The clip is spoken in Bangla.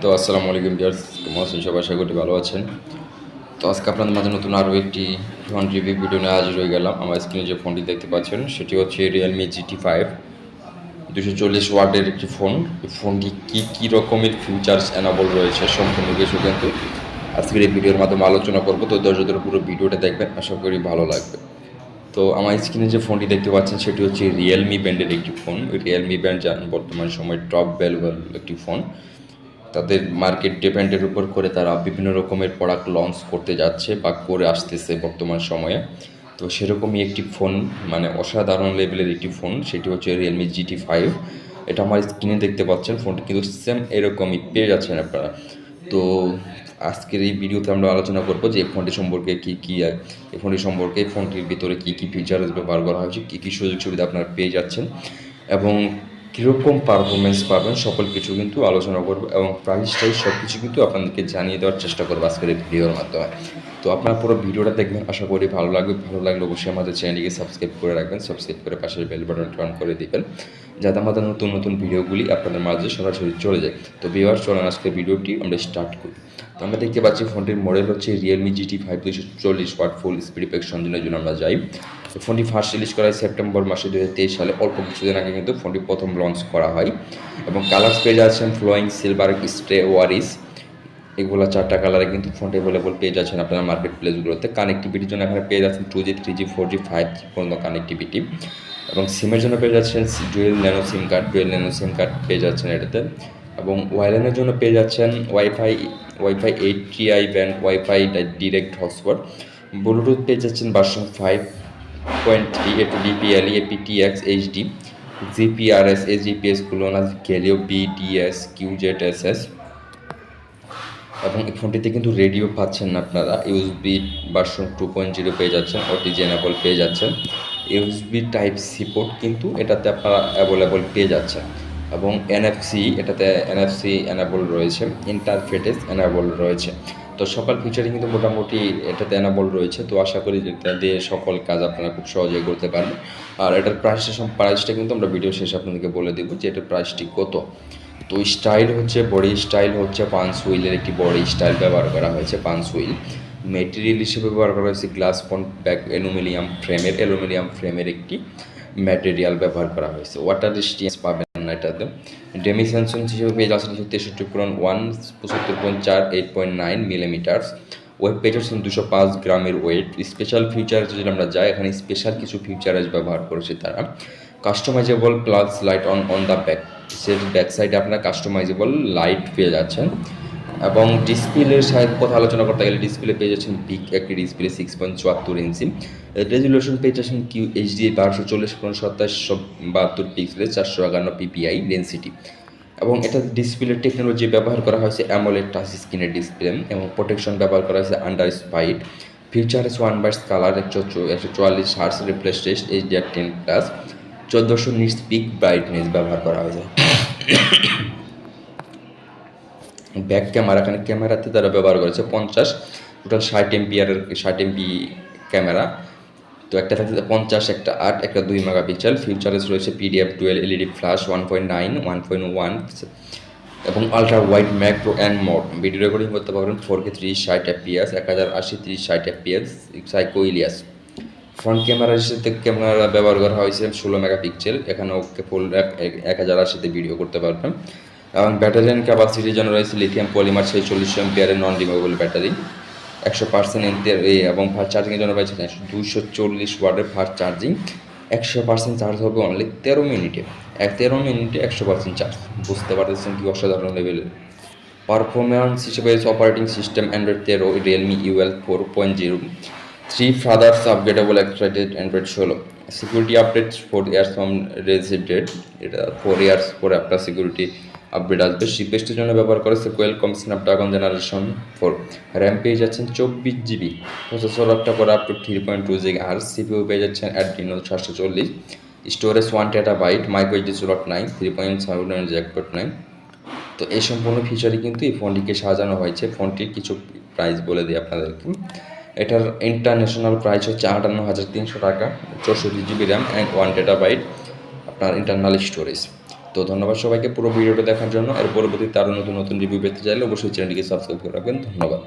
তো আসসালামু আলাইকুম ভিউয়ার্স, কেমন আছেন সবাই? আশা করি ভালো আছেন। তো আজকে আপনাদের মাঝে নতুন আরও একটি ফোন রিভিউ ভিডিও নিয়ে হাজির হয়ে গেলাম। আমার স্ক্রিনে যে ফোনটি দেখতে পাচ্ছেন সেটি হচ্ছে রিয়েলমি GT5 240 ওয়াটের একটি ফোন। এই ফোনটি কী রকমের ফিচার্স এনাবল রয়েছে সম্পূর্ণ কিছু কিন্তু আজকের এই ভিডিওর মাধ্যমে আলোচনা করব। তো দর্শকদের পুরো ভিডিওটা দেখবেন, আশা করি ভালো লাগবে। তো আমার স্ক্রিনে যে ফোনটি দেখতে পাচ্ছেন সেটি হচ্ছে রিয়েলমি ব্র্যান্ডের একটি ফোন। রিয়েলমি ব্র্যান্ড বর্তমান সময় টপ ভ্যালুয়েবল একটি ফোন। তাদের মার্কেট ডিপেন্ডের উপর করে তারা বিভিন্ন রকমের প্রোডাক্ট লঞ্চ করতে যাচ্ছে বা করে আসতেছে বর্তমান সময়ে। তো সেরকমই একটি ফোন, মানে অসাধারণ লেভেলের একটি ফোন, সেটি হচ্ছে রিয়েলমি GT5। এটা আমার স্ক্রিনে দেখতে পাচ্ছেন, ফোনটি কিন্তু সেম এরকমই পেয়ে যাচ্ছেন আপনারা। তো আজকের এই ভিডিওতে আমরা আলোচনা করব যে এই ফোনটি সম্পর্কে এই ফোনটি সম্পর্কে, এই ফোনটির ভিতরে কী ফিচার্স ব্যবহার করা হয়েছে, কী সুযোগ সুবিধা আপনারা পেয়ে যাচ্ছেন এবং কীরকম পারফরমেন্স পাবেন, সকল কিছু কিন্তু আলোচনা করবো এবং প্রাইসটাই সব কিছু কিন্তু আপনাদেরকে জানিয়ে দেওয়ার চেষ্টা করবো আজকের এই ভিডিওর মাধ্যমে। তো আপনারা পুরো ভিডিওটা দেখবেন, আশা করি ভালো লাগবে। ভালো লাগলে অবশ্যই আমাদের চ্যানেলটিকে সাবস্ক্রাইব করে রাখবেন, সাবস্ক্রাইব করে পাশের বেল বাটনটি অন করে দিবেন, যাতে আমাদের নতুন নতুন ভিডিওগুলি আপনাদের মাঝে সরাসরি চলে যায়। তো ভিউয়ার্স, চলেন আজকের ভিডিওটি আমরা স্টার্ট করি। তো আমরা দেখতে পাচ্ছি ফোনটির মডেল হচ্ছে Realme GT5 240 watt full speed apex সঞ্চালনের জন্য আমরা যাই। ফোনটি ফার্স্ট রিলিজ করা হয় সেপ্টেম্বর মাসে 2023 সালে। অল্প কিছুদিন আগে কিন্তু ফোনটি প্রথম লঞ্চ করা হয় এবং কালার পেয়ে যাচ্ছেন ফ্লোয়িং, সিলভার, স্ট্রে, ওয়ারিস, এগুলো 4টা কালারে কিন্তু ফোনটি অ্যাভেলেবল পেয়ে যাচ্ছেন আপনারা মার্কেট প্লেসগুলোতে। কানেক্টিভিটির জন্য এখানে পেয়ে যাচ্ছেন 2G 3G 4G 5G পর্যন্ত কানেক্টিভিটি এবং সিমের জন্য পেয়ে যাচ্ছেন ডুয়েল ন্যানো সিম কার্ড পেয়ে যাচ্ছেন এটাতে এবং ওয়াইল্যানের জন্য পেয়ে যাচ্ছেন wifi 8TI band, wifi direct hotspot, Bluetooth পেয়ে যাচ্ছেন ভার্সন 5.3, একটু DPLE, aptX, HD, GPRS, AGPS, কুলোনাস, গ্যালিও, BDS, QZSS এবং এই ফোনটিতে কিন্তু রেডিও পাচ্ছেন না আপনারা। ইউএসবি ভার্সন 2.0 পেয়ে যাচ্ছেন, ওটিজি এনেবল পেয়ে যাচ্ছেন। ইউএসবি টাইপ সি পোর্ট কিন্তু এটাতে আপনারা অ্যাভেলেবল পেয়ে যাচ্ছেন এবং NFC এনেবল রয়েছে, ইন্টারফেস এনেবল রয়েছে। তো সকল ফিচারই কিন্তু মোটামুটি এটাতে এনেবল রয়েছে। তো আশা করি এটা দিয়ে সকল কাজ আপনারা খুব সহজেই করতে পারবেন। আর এটার প্রাইসটা কিন্তু আমরা ভিডিও শেষে আপনাদেরকে বলে দেবো যে এটার প্রাইসটি কত। তো বডি স্টাইল হচ্ছে পাঁচ হুইলের একটি বডি স্টাইল ব্যবহার করা হয়েছে, পাঁচ হুইল। মেটেরিয়াল হিসেবে ব্যবহার করা হয়েছে গ্লাস ফ্রন্ট ব্যাক অ্যালুমিনিয়াম ফ্রেমের একটি ম্যাটেরিয়াল ব্যবহার করা হয়েছে। ওয়াটার রেজিস্ট্যান্স পাবেন না এটাতে। ডেমিসেনশন হিসেবে পেয়ে যাচ্ছেন 63.1, 75.4, 8.9 মিলিমিটার। ওয়েট পেয়ে যাচ্ছেন 205 গ্রামের ওয়েট। স্পেশাল ফিচার যদি আমরা যাই, এখানে স্পেশাল কিছু ফিচার্স ব্যবহার করেছে তারা। Customisable plus light on the back, back সাইডে আপনারা কাস্টমাইজেবল লাইট পেয়ে যাচ্ছেন এবং ডিসপ্লের সাইড কথা আলোচনা করতে গেলে ডিসপ্লে পেয়ে যাচ্ছেন বিগ একটি ডিসপ্লে 6.74 ইঞ্চি। রেজুলেশন পেয়ে যাচ্ছেন QHD 1240x2772 পিক্সেলে 451 PPI ডেন্সিটি এবং এটা ডিসপ্লে টেকনোলজি ব্যবহার করা হয়েছে অ্যামোলেড টাচ স্ক্রিনের ডিসপ্লে এবং প্রোটেকশন ব্যবহার করা হয়েছে আন্ডার স্পাইট। Features 1 colour, 144 hertz refresh rate, HDR10+, 1400 nits peak brightness ব্যবহার করা হয়েছে। ব্যাক ক্যামেরা, এখানে ক্যামেরাতে তারা ব্যবহার করেছে 50, টোটাল 60 MP ক্যামেরা। তো একটা থাকছে 50, একটা 8, একটা 2 মেগাপিক্সেল। ফিচার্স রয়েছে PDF ডুয়েল LED ফ্ল্যাশ 1.9, 1.1 এবং ultra wide macro and mode. Video recording করতে পারবেন 4K 30-60 FPS, 1080 30-60 FPS, সাইকো ইলিয়াস। ফ্রন্ট ক্যামেরা ব্যবহার করা হয়েছে 16 মেগাপিক্সেল, এখানেও ফুল 1080-তে ভিডিও করতে পারবেন এবং ব্যাটারি অ্যান্ড ক্যাপাসিটির জন্য রয়েছে লিথিয়াম পলিমার 46 এমপিয়ারের নন রিমুভেবল ব্যাটারি, 100% এবং ফাস্ট চার্জিংয়ের জন্য রয়েছে 240 ওয়াটের ফাস্ট চার্জিং। 100% চার্জ হবে অনলি 13 মিনিটে। 100% চার্জ, বুঝতে পারতেছেন কি অসাধারণ লেভেলের পারফরমেন্স হিসেবে। Operating system Android 13, Realme UL 4.0, 3 fathers upgradable extracted Android 16। Security update 4 years from রেজিডেড, এটা 4 ইয়ার্স পরে আপনার সিকিউরিটি আপডেট আসবে। শিপেস্টের জন্য ব্যবহার করেছে কোয়েলকম স্ন্যাপড্রাগন জেনারেশন 4। র্যাম পেয়ে যাচ্ছেন 24GB, প্রসেসর একটা করে আপ টু 3.2 GHz, CPU পেয়ে যাচ্ছেন Adreno 740, storage 1 TB, micro SD slot 9, 3.7 jackpot 9। তো এই সম্পূর্ণ ফিচারই কিন্তু এই ফোনটিকে সাজানো হয়েছে। ফোনটির কিছু প্রাইস বলে দিই আপনাদেরকে। এটার ইন্টারন্যাশনাল প্রাইস হচ্ছে 58,300 টাকা, 64GB র্যাম অ্যান্ড 1 TB আপনার ইন্টারনাল স্টোরেজ। তো ধন্যবাদ সবাইকে পুরো ভিডিওটা দেখার জন্য। এর পরবর্তীতে আরও নতুন নতুন রিভিউ পেতে চাইলে অবশ্যই চ্যানেলটিকে সাবস্ক্রাইব করে রাখবেন। ধন্যবাদ।